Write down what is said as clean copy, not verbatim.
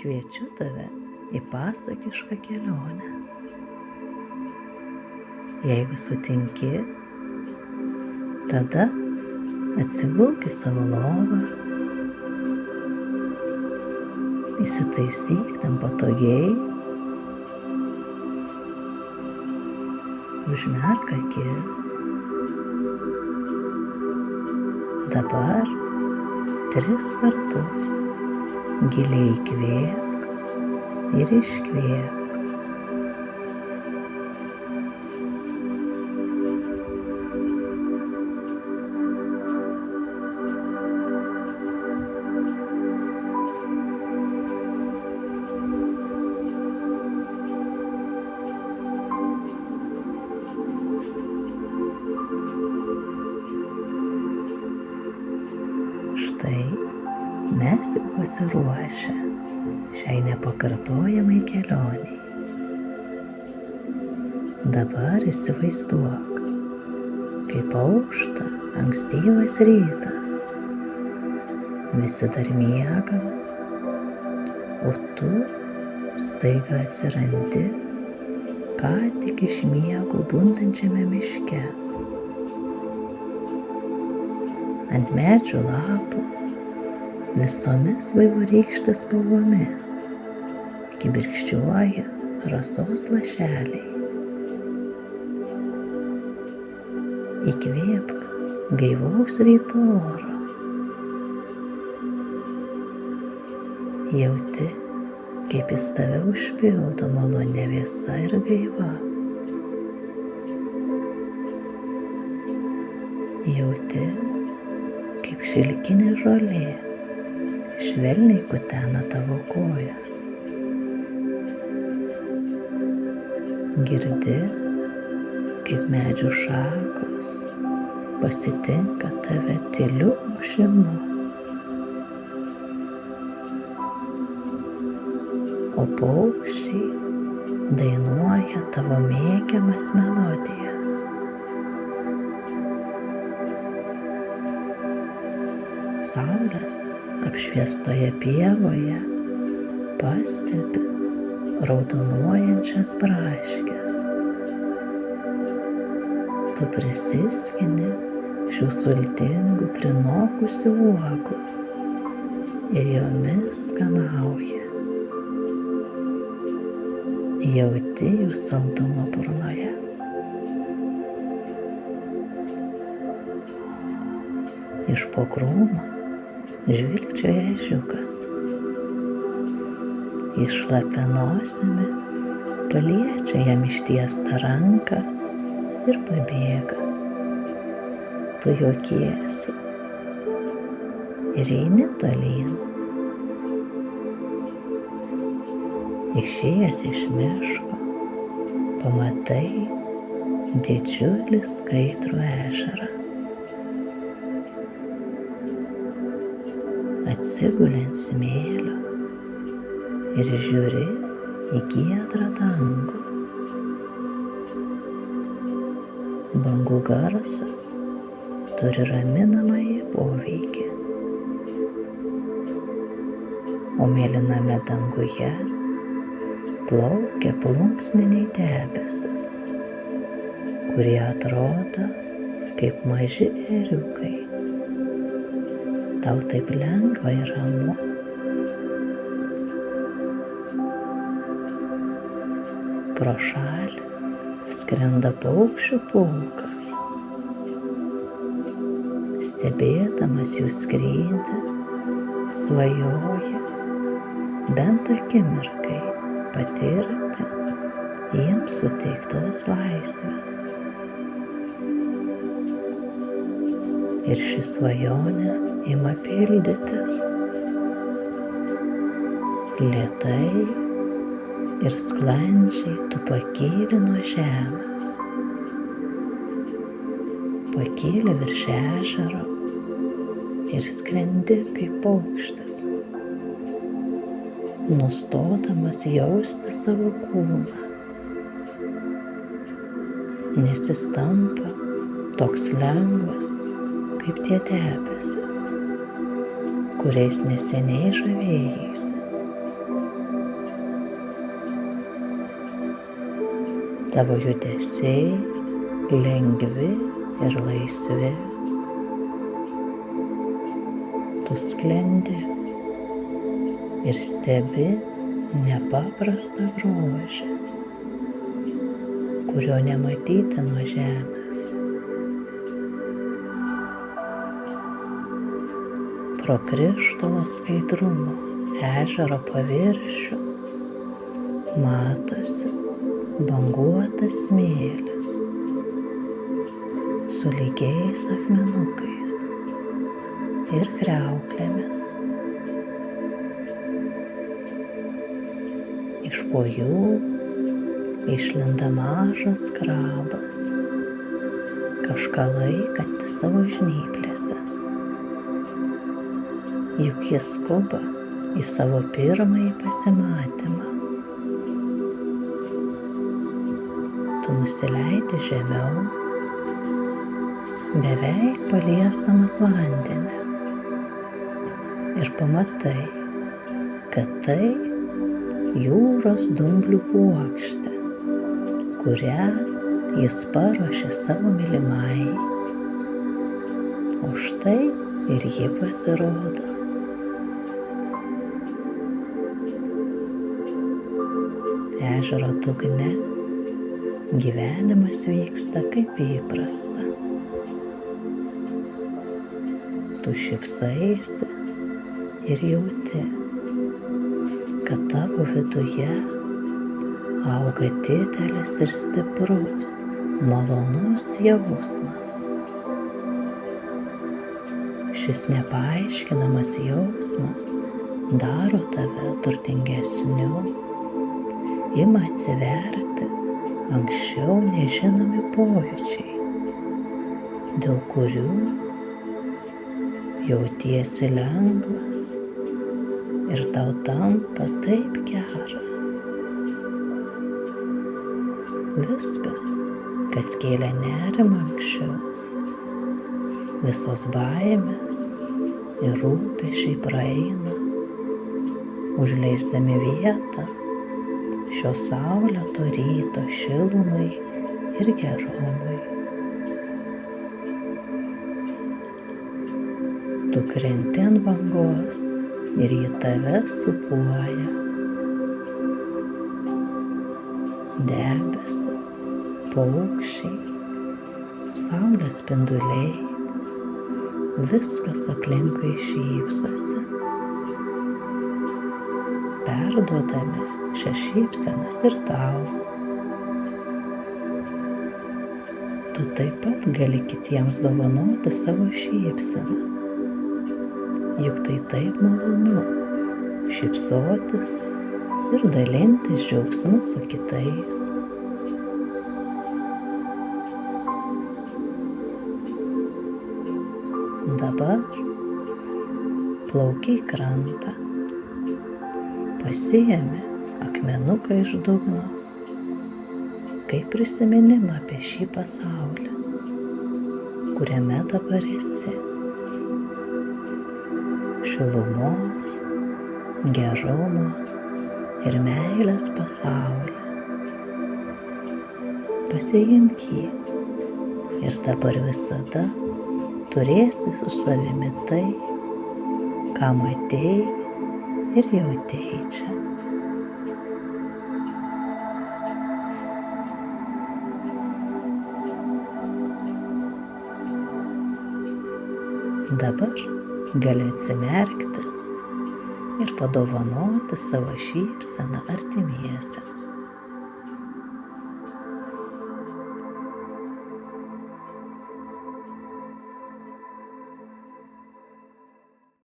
kviečiu tave į pasakišką kelionę. Jeigu sutinki, tada atsigulk į savo lovą, įsitaisyk ten patogiai, užmerk akis. Dabar 3 kartus giliai įkvėpk ir iškvėpk. Štai mes jau pasiruošę šiai nepakartojamai kelioniai. Dabar įsivaizduok, kaip aušta ankstyvas rytas. Visi dar miega, o tu staiga atsirandi ką tik iš miego bundančiame miške. Ant medžių lapų visomis vaivorykštės spalvomis kibirkščiuoja rasos lašeliai. Įkvėpk gaivaus ryto oro. Jauti, kaip jis tave užpildo malonia vėsa ir gaiva. Jauti, kaip šilkinė žolė švelniai kutena tavo kojas. Girdi, kaip medžių šakos pasitinka tave tyliu ošimu. O paukščiai dainuoja tavo mėgiamas melodijas. Saulės apšviestoje pievoje pastebi raudonuojančias braškes. Tu prisiskini šių sultingų prinokusių uogų ir jomis skanauji. Jauti jų saldumą burnoje. Iš po krūmo žvilgčioja ežiukas. Jis šlapia nosimi, paliečia jam ištiestą ranką ir pabėga. Tu juokiesi ir eini tolyn. Išėjęs iš miško, pamatai didžiulį skaidrų ežerą. Atsiguli ant smėlio ir žiūri į giedrą dangų. Bangų garsas turi raminamąjį poveikį, o mėlyname danguje plaukia plunksniniai debesis, kurie atrodo kaip maži ėriukai. Tau taip lengva ir ramu. Pro šalį skrenda paukščių pulkas. Stebėdamas jų skrydį, svajoja bent akimirkai patirti jiems suteiktos laisvės. Ir ši svajonė ima pildytis. Lėtai ir sklandžiai tu pakyli nuo žemės. Pakyli virš ežero ir skrendi kaip paukštis, nustodamas jausti savo kūną. Nes jis tampa toks lengvas kaip tie debesis, kuriais neseniai žavėjaisi. Tavo judesiai lengvi ir laisvi. Tu sklendi ir stebi nepaprastą grožį, kurio nematyti nuo žemės. Pro krištolo skaidrumo ežero paviršių matosi banguotas smėlis su lygiais akmenukais ir kriauklėmis. Iš po jų išlenda mažas krabas, kažką laikantis savo žnyplėse. Juk jis skuba į savo pirmąjį pasimatymą. Tu nusileidi žemiau, beveik paliesdamas vandenį, ir pamatai, kad tai jūros dumblių puokštė, kurią jis paruošė savo mylimai. O štai ir ji pasirodo. Ežero dugne gyvenimas vyksta kaip įprasta. Tu šypsaisi ir jauti, kad tavo viduje auga didelis ir stiprus, malonus jausmas. Šis nepaaiškinamas jausmas daro tave turtingesniu, ima atsiverti anksčiau nežinomi pojūčiai, dėl kurių jautiesi lengvas ir tau tampa taip gera. Viskas, kas kėlė nerimą anksčiau, visos baimės ir rūpesčiai praeina, užleisdami vietą šio saulėto ryto šilumai ir gerumui. Tu krenti ant bangos ir į tave sūpuoja debesis, paukščiai, saulės spinduliai, viskas aplinkui šypsosi, perduodami šias šypsenas ir tau. Tu taip pat gali kitiems dovanoti savo šypseną. Juk tai taip malonu šypsotis ir dalintis džiaugsmu su kitais. Dabar plauki į krantą, pasiėmi akmenuką iš dugno, kaip prisiminimą apie šį pasaulį, kuriame dabar esi. Šilumos, gerumo ir meilės pasaulį. Pasiimk jį ir dabar visada turėsi su savimi tai, ką matei ir jautei čia. Dabar gali atsimerkti ir padovanoti savo šypseną artimiesiems.